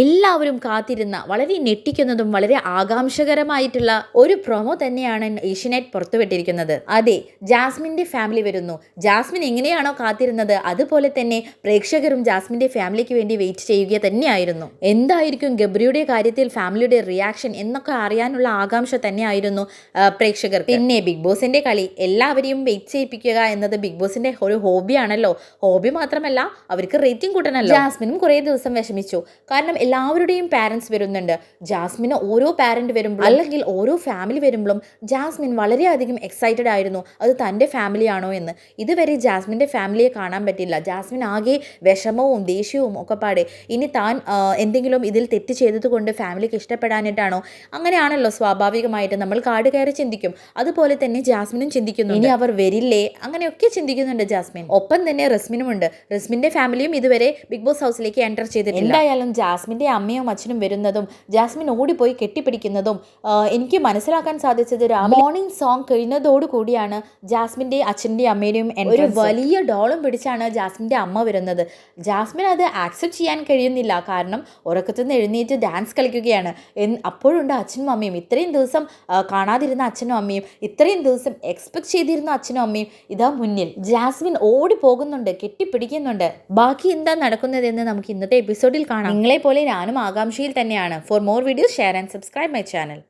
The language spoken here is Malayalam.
എല്ലാവരും കാത്തിരുന്ന വളരെ ഞെട്ടിക്കുന്നതും വളരെ ആകാംക്ഷകരമായിട്ടുള്ള ഒരു പ്രൊമോ തന്നെയാണ് ഏഷ്യനെറ്റ് പുറത്തുവിട്ടിരിക്കുന്നത്. അതെ, ജാസ്മിൻ്റെ ഫാമിലി വരുന്നു. ജാസ്മിൻ എങ്ങനെയാണോ കാത്തിരുന്നത് അതുപോലെ തന്നെ പ്രേക്ഷകരും ജാസ്മിൻ്റെ ഫാമിലിക്ക് വേണ്ടി വെയിറ്റ് ചെയ്യുക തന്നെയായിരുന്നു. എന്തായിരിക്കും ഗബ്രിയുടെ കാര്യത്തിൽ ഫാമിലിയുടെ റിയാക്ഷൻ എന്നൊക്കെ അറിയാനുള്ള ആകാംക്ഷ തന്നെയായിരുന്നു പ്രേക്ഷകർ. പിന്നെ ബിഗ് ബോസിന്റെ കളി എല്ലാവരെയും വെയിറ്റ് ചെയ്യിപ്പിക്കുക എന്നത് ബിഗ് ബോസിന്റെ ഒരു ഹോബിയാണല്ലോ. ഹോബി മാത്രമല്ല, അവർക്ക് റേറ്റിംഗ് കൂട്ടണമല്ലോ. ജാസ്മിനും കുറേ ദിവസം വിഷമിച്ചു. കാരണം എല്ലാവരുടെയും പാരൻസ് വരുന്നുണ്ട്. ജാസ്മിന് ഓരോ പാരന്റ് വരുമ്പോഴും അല്ലെങ്കിൽ ഓരോ ഫാമിലി വരുമ്പോഴും ജാസ്മിൻ വളരെയധികം എക്സൈറ്റഡ് ആയിരുന്നു അത് തൻ്റെ ഫാമിലിയാണോ എന്ന്. ഇതുവരെ ജാസ്മിൻ്റെ ഫാമിലിയെ കാണാൻ പറ്റില്ല. ജാസ്മിൻ ആകെ വിഷമവും ദേഷ്യവും ഒക്കെ പാടെ. ഇനി താൻ എന്തെങ്കിലും ഇതിൽ തെറ്റ് ചെയ്തതുകൊണ്ട് ഫാമിലിക്ക് ഇഷ്ടപ്പെടാനിട്ടാണോ? അങ്ങനെയാണല്ലോ സ്വാഭാവികമായിട്ട് നമ്മൾ കാട് കയറി ചിന്തിക്കും. അതുപോലെ തന്നെ ജാസ്മിനും ചിന്തിക്കുന്നു, ഇനി അവർ വരില്ലേ, അങ്ങനെയൊക്കെ ചിന്തിക്കുന്നുണ്ട് ജാസ്മിൻ. ഒപ്പം തന്നെ റസ്മിനുമുണ്ട്. റസ്മിൻ്റെ ഫാമിലിയും ഇതുവരെ ബിഗ് ബോസ് ഹൗസിലേക്ക് എൻ്റർ ചെയ്തിട്ടില്ല. എന്തായാലും ജാസ്മിൻ്റെ അമ്മയും അച്ഛനും വരുന്നതും ജാസ്മിൻ ഓടിപ്പോയി കെട്ടിപ്പിടിക്കുന്നതും എനിക്ക് മനസ്സിലാക്കാൻ സാധിച്ചത് മോർണിംഗ് സോങ് കഴിഞ്ഞതോടുകൂടിയാണ് ജാസ്മിൻ്റെ അച്ഛൻ്റെ അമ്മയുടെയും ഒരു വലിയ ഡോളും പിടിച്ചാണ് ജാസ്മിൻ്റെ അമ്മ വരുന്നത്. ജാസ്മിൻ അത് ആക്സെപ്റ്റ് ചെയ്യാൻ കഴിയുന്നില്ല. കാരണം ഉറക്കത്തിൽ നിന്ന് എഴുന്നേറ്റ് ഡാൻസ് കളിക്കുകയാണ്. അപ്പോഴുണ്ട് അച്ഛനും അമ്മയും, ഇത്രയും ദിവസം കാണാതിരുന്ന അച്ഛനും അമ്മയും, ഇത്രയും ദിവസം എക്സ്പെക്ട് ചെയ്തിരുന്ന അച്ഛനും അമ്മയും ഇതാ മുന്നിൽ. ജാസ്മിൻ ഓടി പോകുന്നുണ്ട്, കെട്ടിപ്പിടിക്കുന്നുണ്ട്. ബാക്കി എന്താ നടക്കുന്നതെന്ന് നമുക്ക് ഇന്നത്തെ എപ്പിസോഡിൽ കാണാം. നിങ്ങളെ പോലെ ഞാനും ആകാംക്ഷയിൽ തന്നെയാണ്. For more videos share and subscribe my channel.